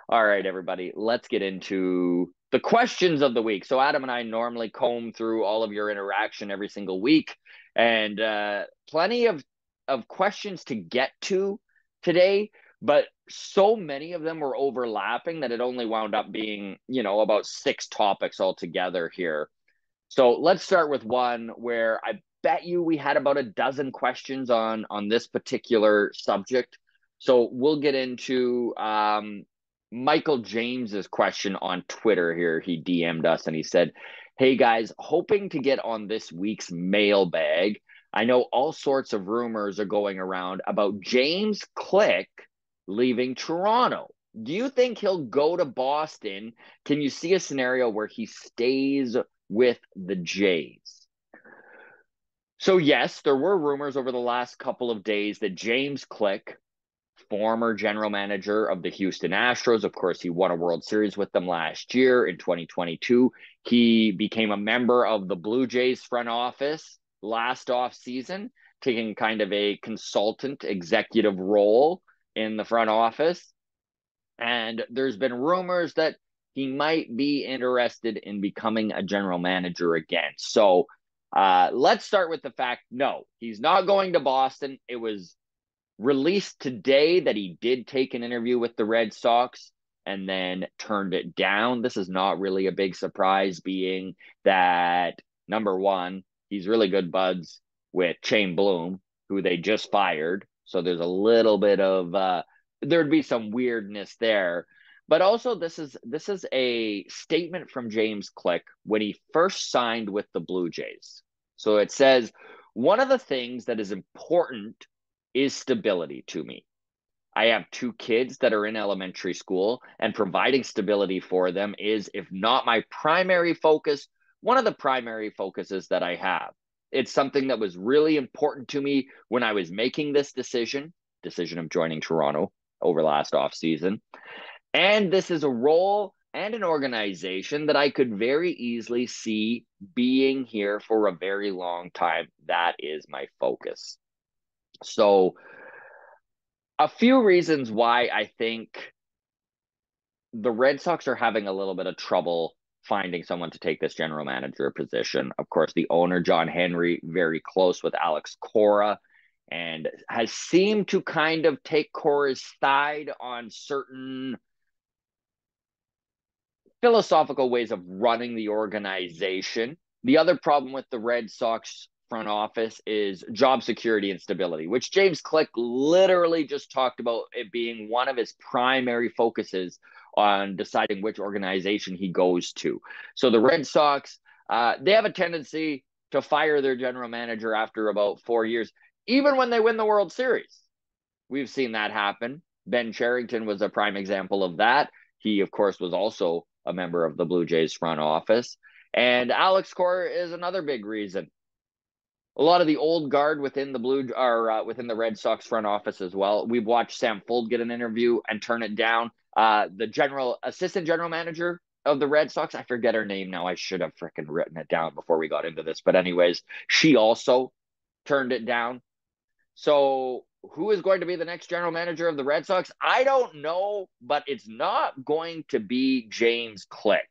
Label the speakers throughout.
Speaker 1: All right, everybody, let's get into the questions of the week. So Adam and I normally comb through all of your interaction every single week, and plenty of questions to get to today, but so many of them were overlapping that it only wound up being, about six topics altogether here. So let's start with one where I bet you we had about a dozen questions on this particular subject. So we'll get into Michael James's question on Twitter here. He DM'd us and he said, "Hey guys, hoping to get on this week's mailbag. I know all sorts of rumors are going around about James Click leaving Toronto. Do you think he'll go to Boston? Can you see a scenario where he stays with the Jays?" So, yes, there were rumors over the last couple of days that James Click, former general manager of the Houston Astros, of course, he won a World Series with them last year in 2022. He became a member of the Blue Jays front office last offseason, taking kind of a consultant executive role in the front office. And there's been rumors that he might be interested in becoming a general manager again. So let's start with the fact no, he's not going to Boston. It was released today that he did take an interview with the Red Sox and then turned it down. This is not really a big surprise, being that number one, he's really good buds with Shane Bloom, who they just fired. So there's a little bit of there'd be some weirdness there. But also this is a statement from James Click when he first signed with the Blue Jays. So it says, "One of the things that is important is stability to me. I have two kids that are in elementary school, and providing stability for them is, if not my primary focus, one of the primary focuses that I have. It's something that was really important to me when I was making this decision of joining Toronto over last offseason. And this is a role and an organization that I could very easily see being here for a very long time. That is my focus." So a few reasons why I think the Red Sox are having a little bit of trouble finding someone to take this general manager position. Of course, the owner, John Henry, very close with Alex Cora, and has seemed to kind of take Cora's side on certain philosophical ways of running the organization. The other problem with the Red Sox front office is job security and stability, which James Click literally just talked about it being one of his primary focuses on deciding which organization he goes to. So the Red Sox, they have a tendency to fire their general manager after about 4 years, even when they win the World Series. We've seen that happen. Ben Cherington was a prime example of that. He, of course, was also a member of the Blue Jays front office. And Alex Cora is another big reason. A lot of the old guard within within the Red Sox front office as well. We've watched Sam Fuld get an interview and turn it down. The assistant general manager of the Red Sox, I forget her name now. I should have freaking written it down before we got into this. But anyways, she also turned it down. So who is going to be the next general manager of the Red Sox? I don't know, but it's not going to be James Click.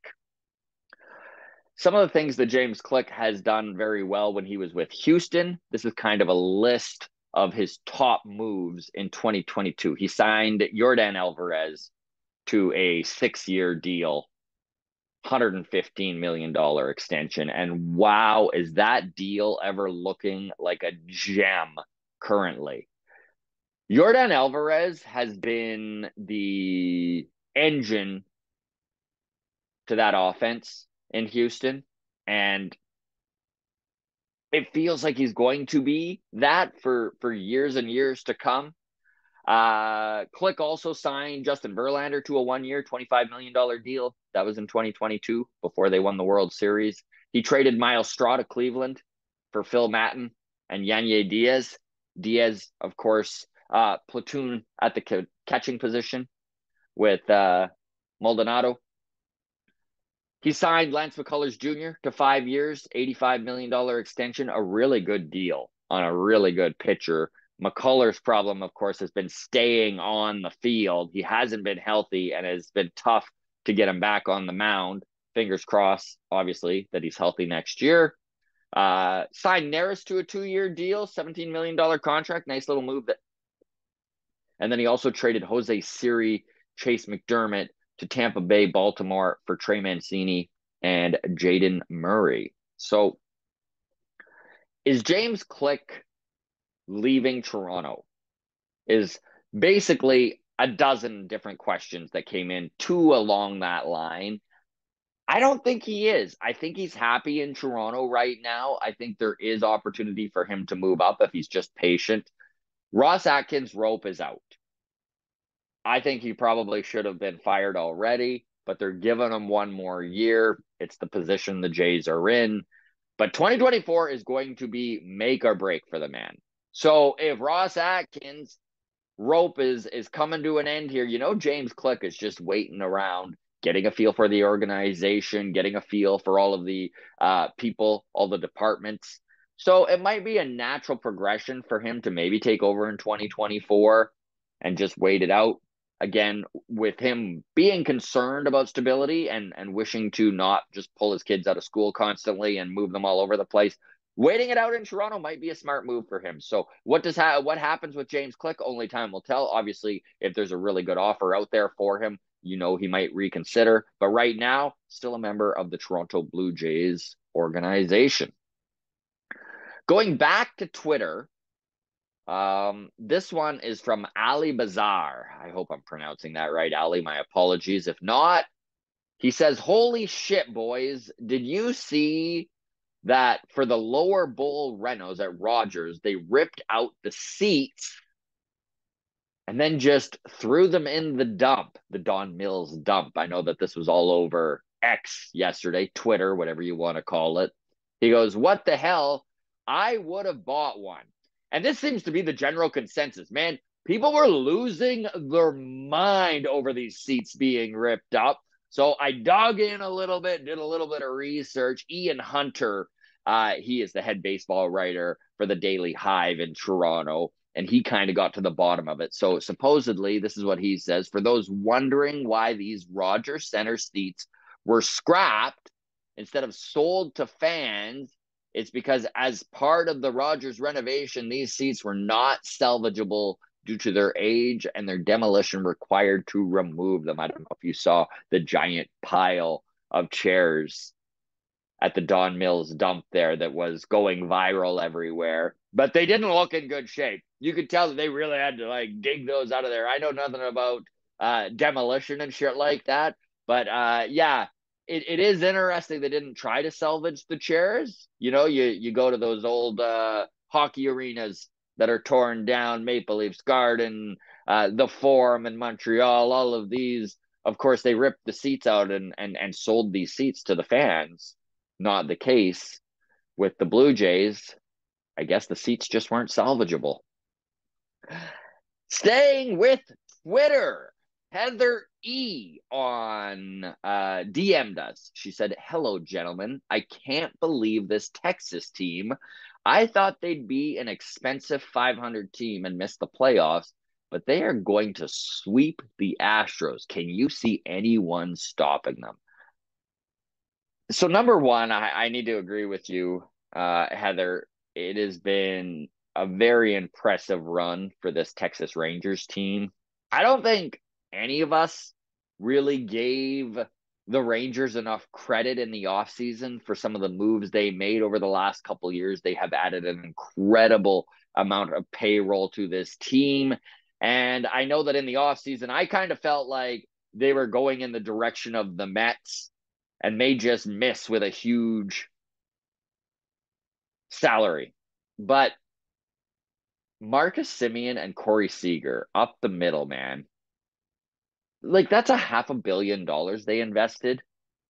Speaker 1: Some of the things that James Click has done very well when he was with Houston, this is kind of a list of his top moves in 2022. He signed Yordan Alvarez to a 6-year deal, $115 million extension. And wow, is that deal ever looking like a gem currently? Yordan Alvarez has been the engine to that offense in Houston, and it feels like he's going to be that for years and years to come. Click also signed Justin Verlander to a 1-year, $25 million deal. That was in 2022 before they won the World Series. He traded Miles Straw to Cleveland for Phil Maton and Yanye Diaz. Diaz, of course, platoon at the catching position with Maldonado. He signed Lance McCullers Jr. to 5 years, $85 million extension, a really good deal on a really good pitcher McCullers' problem, of course, has been staying on the field. He hasn't been healthy, and it's been tough to get him back on the mound. Fingers crossed, obviously, that he's healthy next year. Signed Neris to a 2-year deal, $17 million contract. Nice little move. And then he also traded Jose Siri, Chase McDermott to Tampa Bay, Baltimore for Trey Mancini and Jaden Murray. So is James Click leaving Toronto? Is basically a dozen different questions that came in, two along that line. I don't think he is. I think he's happy in Toronto right now. I think there is opportunity for him to move up if he's just patient. Ross Atkins' rope is out. I think he probably should have been fired already, but they're giving him one more year. It's the position the Jays are in. But 2024 is going to be make or break for the man. So if Ross Atkins' rope is coming to an end here, James Click is just waiting around, getting a feel for the organization, getting a feel for all of the people, all the departments. So it might be a natural progression for him to maybe take over in 2024 and just wait it out. Again, with him being concerned about stability and wishing to not just pull his kids out of school constantly and move them all over the place, waiting it out in Toronto might be a smart move for him. So what happens with James Click? Only time will tell. Obviously, if there's a really good offer out there for him, he might reconsider. But right now, still a member of the Toronto Blue Jays organization. Going back to Twitter, this one is from Ali Bazaar. I hope I'm pronouncing that right, Ali. My apologies. If not, he says, "Holy shit, boys. Did you see that for the lower bowl renos at Rogers, they ripped out the seats and then just threw them in the dump, the Don Mills dump?" I know that this was all over X yesterday, Twitter, whatever you want to call it. He goes, "What the hell? I would have bought one." And this seems to be the general consensus, man. People were losing their mind over these seats being ripped up. So I dug in a little bit, did a little bit of research. Ian Hunter, he is the head baseball writer for the Daily Hive in Toronto, and he kind of got to the bottom of it. So supposedly, this is what he says: for those wondering why these Rogers Center seats were scrapped instead of sold to fans, it's because as part of the Rogers renovation, these seats were not salvageable due to their age and their demolition required to remove them. I don't know if you saw the giant pile of chairs at the Don Mills dump there that was going viral everywhere, but they didn't look in good shape. You could tell that they really had to dig those out of there. I know nothing about demolition and shit like that, but yeah, it is interesting they didn't try to salvage the chairs. You go to those old hockey arenas that are torn down, Maple Leafs Garden, the Forum in Montreal, all of these. Of course, they ripped the seats out and sold these seats to the fans. Not the case with the Blue Jays. I guess the seats just weren't salvageable. Staying with Twitter, Heather E on DM'd us. She said, "Hello, gentlemen. I can't believe this Texas team. I thought they'd be an expensive 500 team and miss the playoffs, but they are going to sweep the Astros. Can you see anyone stopping them?" So number one, I need to agree with you, Heather. It has been a very impressive run for this Texas Rangers team. I don't think any of us really gave the Rangers enough credit in the offseason for some of the moves they made over the last couple of years. They have added an incredible amount of payroll to this team. And I know that in the offseason, I kind of felt like they were going in the direction of the Mets and may just miss with a huge salary. But Marcus Semien and Corey Seager up the middle, man. That's a $500 million they invested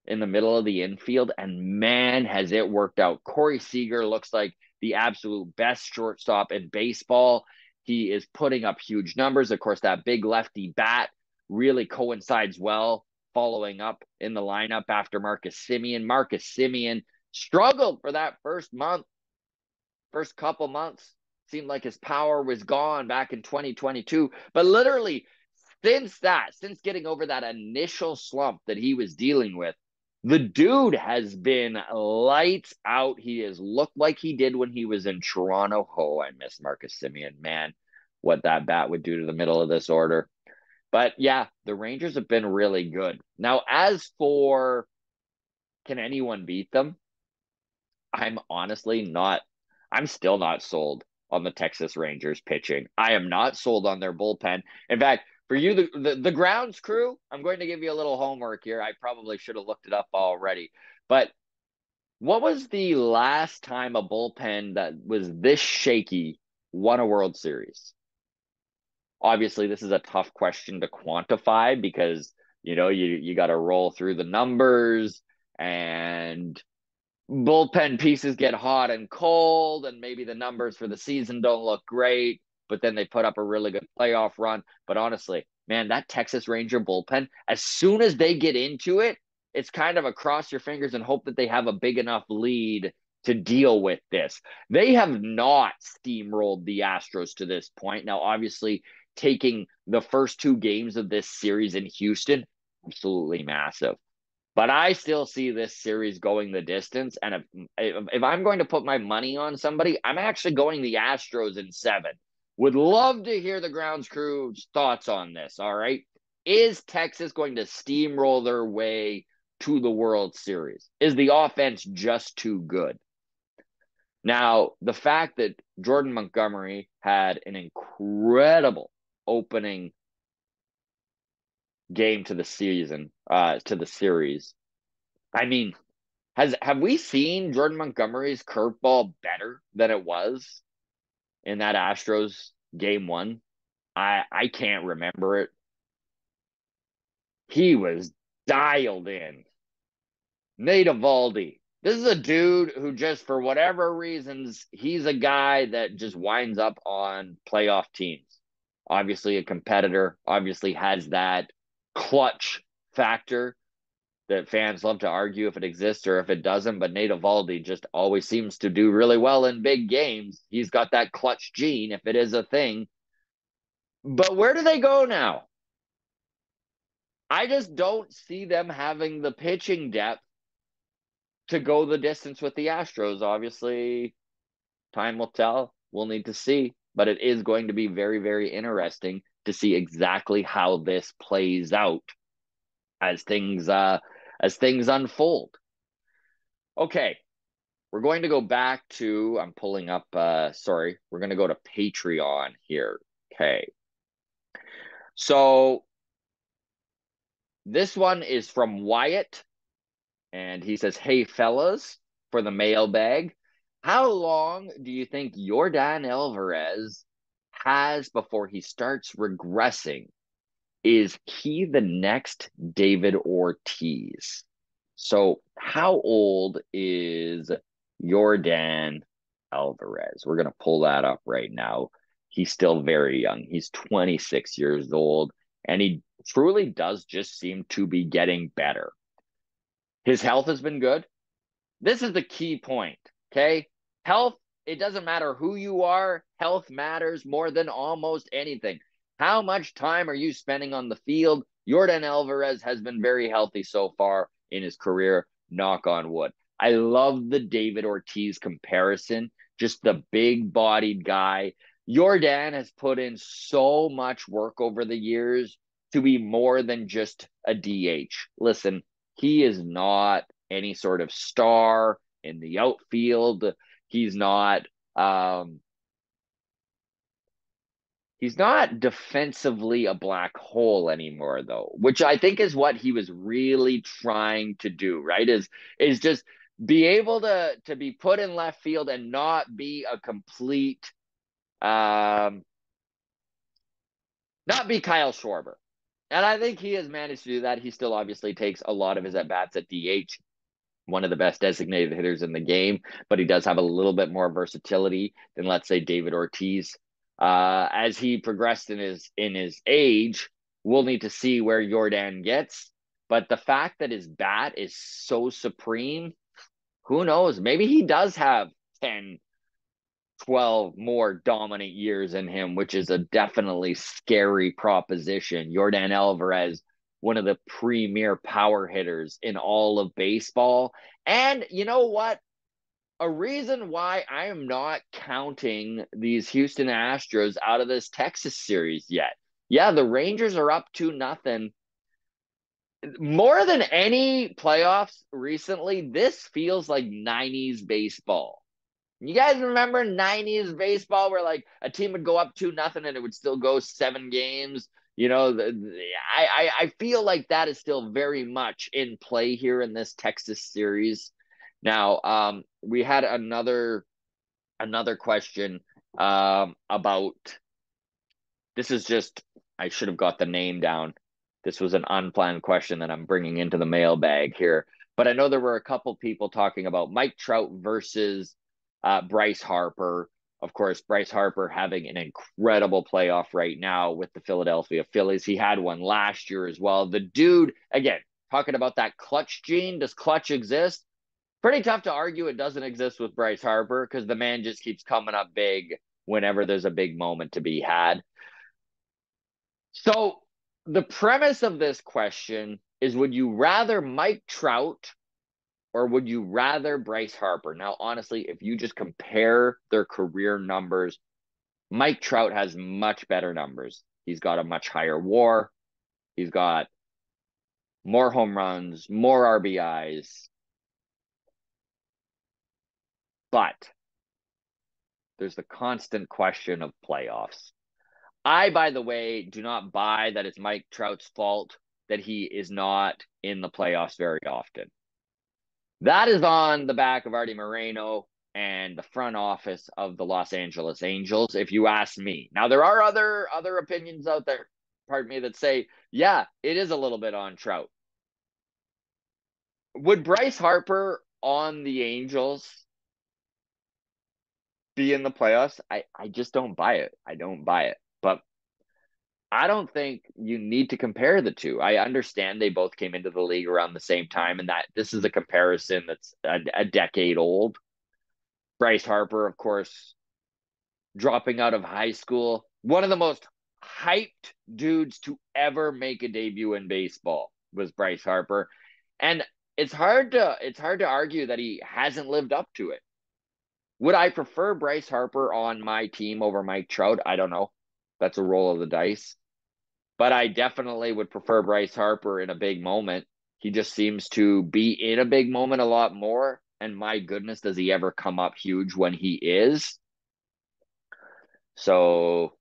Speaker 1: in the middle of the infield, and man, has it worked out. Corey Seager looks like the absolute best shortstop in baseball. He is putting up huge numbers. Of course, that big lefty bat really coincides well following up in the lineup after Marcus Semien. Marcus Semien struggled for that first couple months seemed like his power was gone back in 2022. But literally, since getting over that initial slump that he was dealing with, the dude has been lights out. He has looked like he did when he was in Toronto. Oh, I miss Marcus Semien, man. What that bat would do to the middle of this order. But yeah, the Rangers have been really good. Now, as for can anyone beat them? I'm honestly not, I'm still not sold on the Texas Rangers pitching. I am not sold on their bullpen. In fact, for you, the grounds crew, I'm going to give you a little homework here. I probably should have looked it up already. But what was the last time a bullpen that was this shaky won a World Series? Obviously, this is a tough question to quantify because, you got to roll through the numbers and bullpen pieces get hot and cold, and maybe the numbers for the season don't look great, but then they put up a really good playoff run. But honestly, man, that Texas Ranger bullpen, as soon as they get into it, it's kind of a cross your fingers and hope that they have a big enough lead to deal with this. They have not steamrolled the Astros to this point. Now, obviously, taking the first two games of this series in Houston, absolutely massive. But I still see this series going the distance. And if I'm going to put my money on somebody, I'm actually going the Astros in 7. Would love to hear the grounds crew's thoughts on this. All right. Is Texas going to steamroll their way to the World Series? Is the offense just too good? Now, the fact that Jordan Montgomery had an incredible opening game to the season, to the series. I mean, have we seen Jordan Montgomery's curveball better than it was in that Astros game 1? I can't remember it. He was dialed in. Nate Eovaldi. This is a dude who just, for whatever reasons, he's a guy that just winds up on playoff teams. Obviously a competitor, obviously has that clutch factor that fans love to argue if it exists or if it doesn't, but Nate Eovaldi just always seems to do really well in big games. He's got that clutch gene, if it is a thing. But where do they go now? I just don't see them having the pitching depth to go the distance with the Astros. Obviously, time will tell. We'll need to see. But it is going to be very, very interesting to see exactly how this plays out as things unfold. Okay, we're going to go back to, I'm pulling up, we're going to go to Patreon here. Okay. So this one is from Wyatt, and he says, "Hey, fellas, for the mailbag, how long do you think Yordan Alvarez has before he starts regressing? Is he the next David Ortiz?" So how old is Yordan Alvarez? We're going to pull that up right now. He's still very young. He's 26 years old, and he truly does just seem to be getting better. His health has been good. This is the key point, okay? Health, it doesn't matter who you are. Health matters more than almost anything. How much time are you spending on the field? Yordan Alvarez has been very healthy so far in his career, knock on wood. I love the David Ortiz comparison, just the big-bodied guy. Yordan has put in so much work over the years to be more than just a DH. Listen, he is not any sort of star in the outfield. He's not defensively a black hole anymore, though, which I think is what he was really trying to do, right? Is just be able to be put in left field and not be a complete not be Kyle Schwarber. And I think he has managed to do that. He still obviously takes a lot of his at-bats at DH, one of the best designated hitters in the game, but he does have a little bit more versatility than, let's say, David Ortiz. As he progressed in his age, we'll need to see where Yordan gets. But the fact that his bat is so supreme, who knows? Maybe he does have 10, 12 more dominant years in him, which is a definitely scary proposition. Yordan Alvarez, one of the premier power hitters in all of baseball. And you know what? A reason why I am not counting these Houston Astros out of this Texas series yet. Yeah, the Rangers are up 2-0. More than any playoffs recently, this feels like 90s baseball. You guys remember 90s baseball where like a team would go up 2-0 and it would still go 7 games? I feel like that is still very much in play here in this Texas series. Now, we had another question about this is just I should have got the name down. This was an unplanned question that I'm bringing into the mailbag here. But I know there were a couple people talking about Mike Trout versus Bryce Harper. Of course, Bryce Harper having an incredible playoff right now with the Philadelphia Phillies. He had one last year as well. The dude, again, talking about that clutch gene. Does clutch exist? Pretty tough to argue it doesn't exist with Bryce Harper because the man just keeps coming up big whenever there's a big moment to be had. So the premise of this question is, would you rather Mike Trout or would you rather Bryce Harper? Now, honestly, if you just compare their career numbers, Mike Trout has much better numbers. He's got a much higher WAR. He's got more home runs, more RBIs. But there's the constant question of playoffs. I, by the way, do not buy that it's Mike Trout's fault that he is not in the playoffs very often. That is on the back of Artie Moreno and the front office of the Los Angeles Angels, if you ask me. Now, there are other opinions out there, pardon me, that say, yeah, it is a little bit on Trout. Would Bryce Harper on the Angels be in the playoffs? I just don't buy it. I don't buy it. But I don't think you need to compare the two. I understand they both came into the league around the same time and that this is a comparison that's a decade old. Bryce Harper, of course, dropping out of high school, one of the most hyped dudes to ever make a debut in baseball was Bryce Harper. And it's hard to argue that he hasn't lived up to it. Would I prefer Bryce Harper on my team over Mike Trout? I don't know. That's a roll of the dice. But I definitely would prefer Bryce Harper in a big moment. He just seems to be in a big moment a lot more. And my goodness, does he ever come up huge when he is? So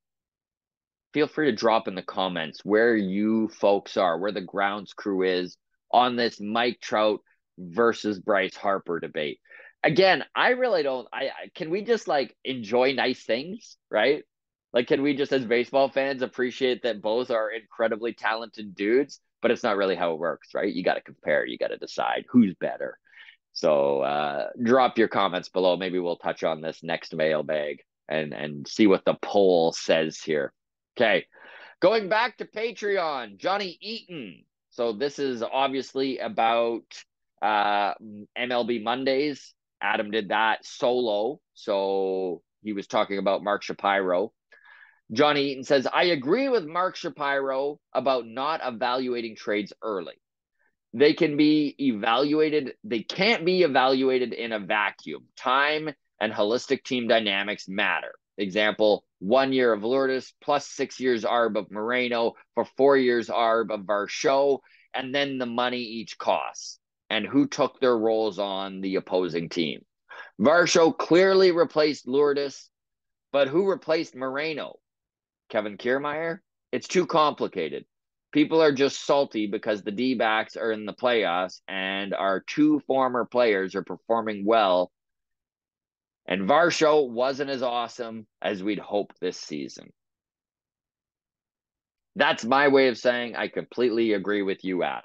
Speaker 1: feel free to drop in the comments where you folks are, where the grounds crew is on this Mike Trout versus Bryce Harper debate. Again, I really don't. I can we just like enjoy nice things, right? Like, can we just as baseball fans appreciate that both are incredibly talented dudes? But it's not really how it works, right? You got to compare. You got to decide who's better. So drop your comments below. Maybe we'll touch on this next mailbag and see what the poll says here. Okay, going back to Patreon, Johnny Eaton. So this is obviously about MLB Mondays. Adam did that solo, so he was talking about Mark Shapiro. Johnny Eaton says, I agree with Mark Shapiro about not evaluating trades early. They can't be evaluated in a vacuum. Time and holistic team dynamics matter. Example, 1 year of Lourdes plus 6 years ARB of Moreno for 4 years ARB of Varsho, and then the money each costs and who took their roles on the opposing team. Varsho clearly replaced Lourdes, but who replaced Moreno? Kevin Kiermaier? It's too complicated. People are just salty because the D-backs are in the playoffs and our two former players are performing well. And Varsho wasn't as awesome as we'd hoped this season. That's my way of saying I completely agree with you, Adam.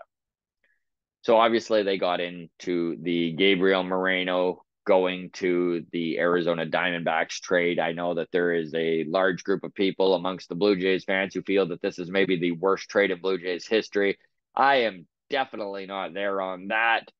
Speaker 1: So obviously they got into the Gabriel Moreno going to the Arizona Diamondbacks trade. I know that there is a large group of people amongst the Blue Jays fans who feel that this is maybe the worst trade in Blue Jays history. I am definitely not there on that.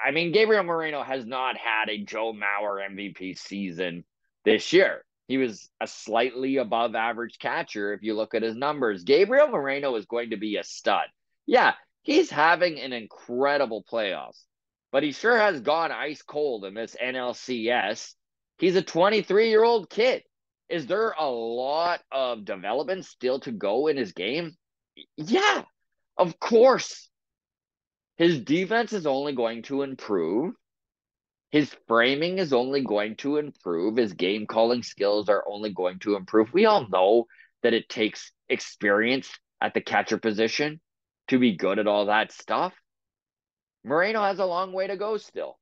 Speaker 1: I mean, Gabriel Moreno has not had a Joe Mauer MVP season this year. He was a slightly above average catcher if you look at his numbers. Gabriel Moreno is going to be a stud. Yeah, he's having an incredible playoffs, but he sure has gone ice cold in this NLCS. He's a 23-year-old kid. Is there a lot of development still to go in his game? Yeah, of course. His defense is only going to improve. His framing is only going to improve. His game calling skills are only going to improve. We all know that it takes experience at the catcher position to be good at all that stuff. Moreno has a long way to go still.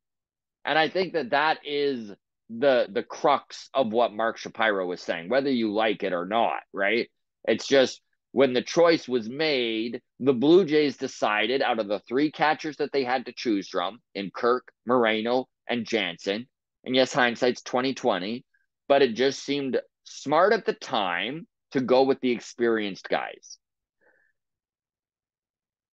Speaker 1: And I think that that is the crux of what Mark Shapiro was saying, whether you like it or not, right? It's just when the choice was made, the Blue Jays decided out of the three catchers that they had to choose from in Kirk, Moreno, and Jansen. And yes, hindsight's 2020, but it just seemed smart at the time to go with the experienced guys.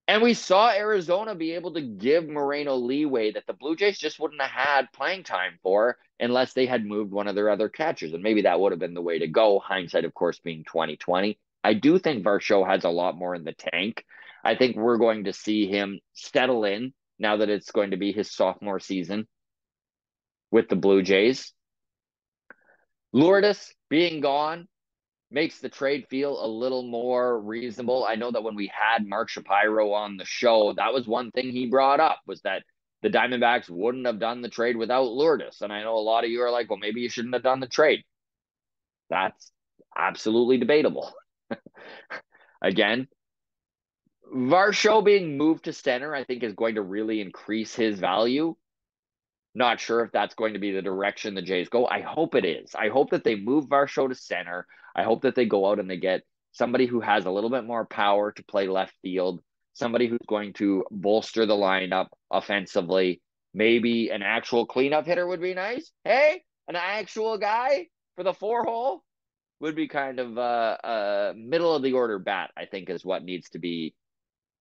Speaker 1: And we saw Arizona be able to give Moreno leeway that the Blue Jays just wouldn't have had playing time for unless they had moved one of their other catchers. And maybe that would have been the way to go. Hindsight, of course, being 2020. I do think Varsho has a lot more in the tank. I think we're going to see him settle in now that it's going to be his sophomore season with the Blue Jays. Lourdes being gone makes the trade feel a little more reasonable. I know that when we had Mark Shapiro on the show, that was one thing he brought up, was that the Diamondbacks wouldn't have done the trade without Lourdes. And I know a lot of you are like, well, maybe you shouldn't have done the trade. That's absolutely debatable. Again, Varsho being moved to center, I think, is going to really increase his value. Not sure if that's going to be the direction the Jays go. I hope it is. I hope that they move Varsho to center. I hope that they go out and they get somebody who has a little bit more power to play left field, somebody who's going to bolster the lineup offensively. Maybe an actual cleanup hitter would be nice. Hey, an actual guy for the 4-hole would be kind of a middle of the order bat, I think, is what needs to be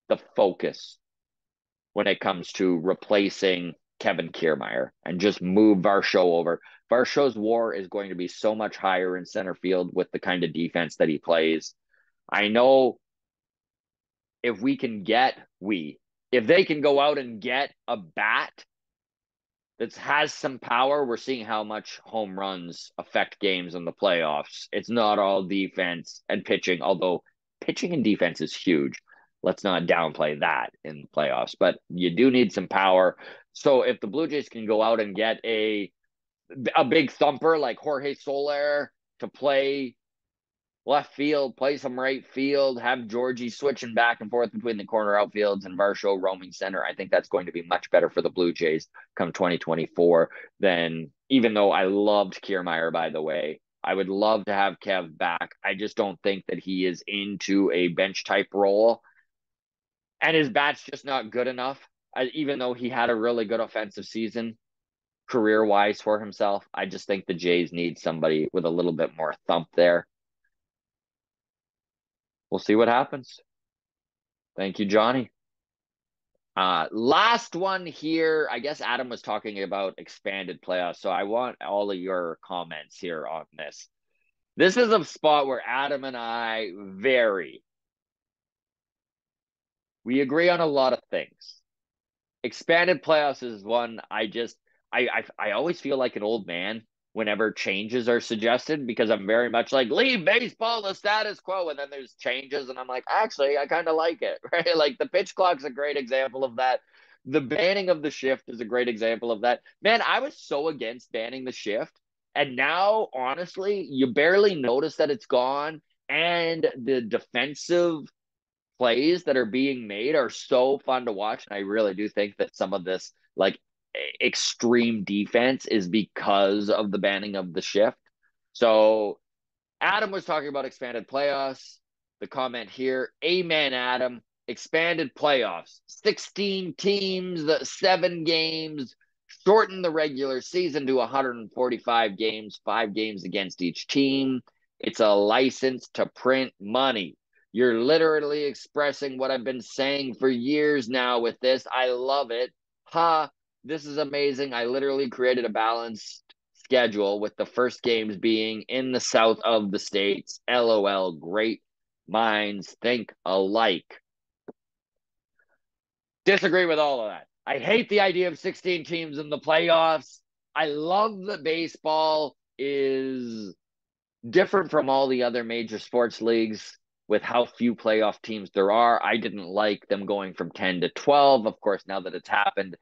Speaker 1: the focus when it comes to replacing Kevin Kiermaier, and just move Varsho over. Varsho's WAR is going to be so much higher in center field with the kind of defense that he plays. I know if they can go out and get a bat that has some power, we're seeing how much home runs affect games in the playoffs. It's not all defense and pitching, although pitching and defense is huge. Let's not downplay that in the playoffs, but you do need some power. So if the Blue Jays can go out and get a big thumper like Jorge Soler to play left field, play some right field, have Georgie switching back and forth between the corner outfields and Varsho roaming center, I think that's going to be much better for the Blue Jays come 2024 than, even though I loved Kiermaier, by the way. I would love to have Kev back. I just don't think that he is into a bench type role. And his bat's just not good enough. Even though he had a really good offensive season career-wise for himself, I just think the Jays need somebody with a little bit more thump there. We'll see what happens. Thank you, Johnny. Last one here. I guess Adam was talking about expanded playoffs, so I want all of your comments here on this. This is a spot where Adam and I vary. We agree on a lot of things. Expanded playoffs is one I always feel like an old man whenever changes are suggested, because I'm very much like, leave baseball the status quo, and then there's changes and I'm like, actually I kind of like it, right? Like the pitch clock's a great example of that. The banning of the shift is a great example of that. Man, I was so against banning the shift, and now honestly you barely notice that it's gone, and the defensive plays that are being made are so fun to watch. And I really do think that some of this like extreme defense is because of the banning of the shift. So Adam was talking about expanded playoffs. The comment here, amen, Adam. Expanded playoffs, 16 teams, 7 games, shorten the regular season to 145 games, 5 games against each team. It's a license to print money. You're literally expressing what I've been saying for years now with this. I love it. This is amazing. I literally created a balanced schedule, with the first games being in the south of the states. LOL, great minds think alike. Disagree with all of that. I hate the idea of 16 teams in the playoffs. I love that baseball is different from all the other major sports leagues with how few playoff teams there are. I didn't like them going from 10 to 12. Of course, now that it's happened,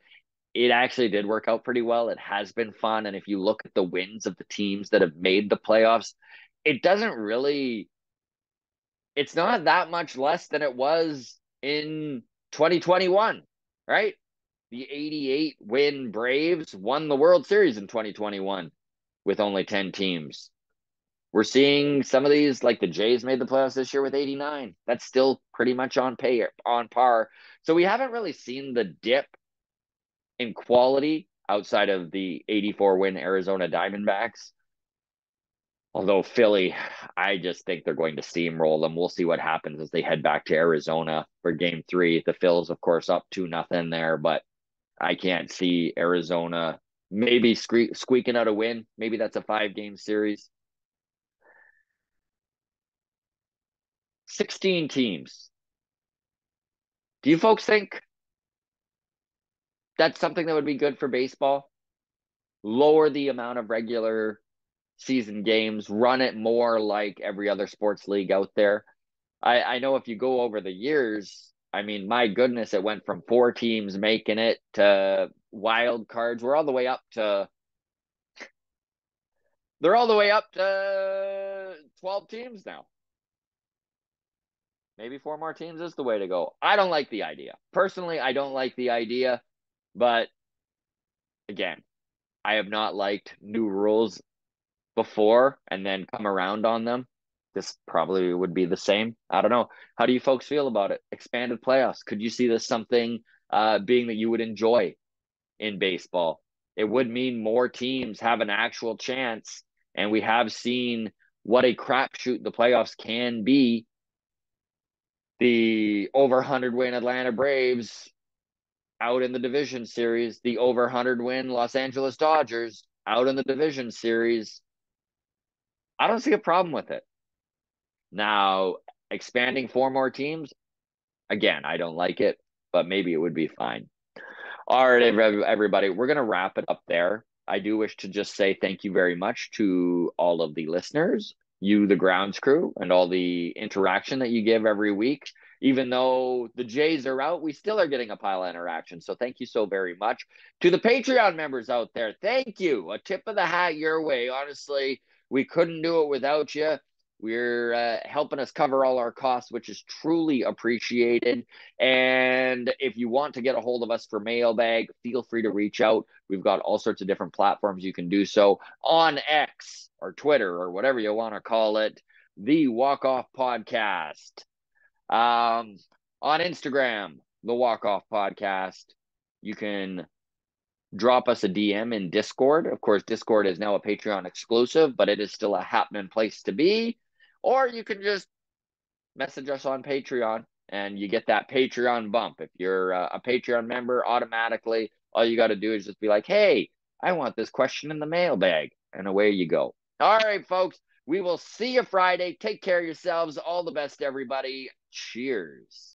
Speaker 1: it actually did work out pretty well. It has been fun. And if you look at the wins of the teams that have made the playoffs, it doesn't really, it's not that much less than it was in 2021, right? The 88 win Braves won the World Series in 2021 with only 10 teams. We're seeing some of these, like the Jays made the playoffs this year with 89. That's still pretty much on par. So we haven't really seen the dip in quality outside of the 84 win Arizona Diamondbacks. Although Philly, I just think they're going to steamroll them. We'll see what happens as they head back to Arizona for game 3. The Phils, of course, up 2-0 there, but I can't see Arizona maybe squeaking out a win. Maybe that's a 5-game series. 16 teams. Do you folks think that's something that would be good for baseball? Lower the amount of regular season games, run it more like every other sports league out there. I know if you go over the years, I mean, my goodness, it went from 4 teams making it to wild cards. They're all the way up to 12 teams now. Maybe 4 more teams is the way to go. I don't like the idea. Personally, I don't like the idea, but again, I have not liked new rules before and then come around on them. This probably would be the same. I don't know. How do you folks feel about it? Expanded playoffs. Could you see this something being that you would enjoy in baseball? It would mean more teams have an actual chance, and we have seen what a crapshoot the playoffs can be. The over 100 win Atlanta Braves out in the division series, the over 100 win Los Angeles Dodgers out in the division series. I don't see a problem with it. Now, expanding 4 more teams, again, I don't like it, but maybe it would be fine. All right, everybody, we're going to wrap it up there. I do wish to just say thank you very much to all of the listeners, you, the grounds crew, and all the interaction that you give every week. Even though the Jays are out, we still are getting a pile of interaction. So thank you so very much. To the Patreon members out there, thank you. A tip of the hat your way. Honestly, we couldn't do it without you. We're helping us cover all our costs, which is truly appreciated. And if you want to get a hold of us for mailbag, feel free to reach out. We've got all sorts of different platforms you can do so on X or Twitter or whatever you want to call it, the Walk Off Podcast. On Instagram, the Walk Off Podcast. You can drop us a DM in Discord. Of course, Discord is now a Patreon exclusive, but it is still a happening place to be. Or you can just message us on Patreon and you get that Patreon bump. If you're a Patreon member, automatically, all you got to do is just be like, hey, I want this question in the mailbag. And away you go. All right, folks, we will see you Friday. Take care of yourselves. All the best, everybody. Cheers.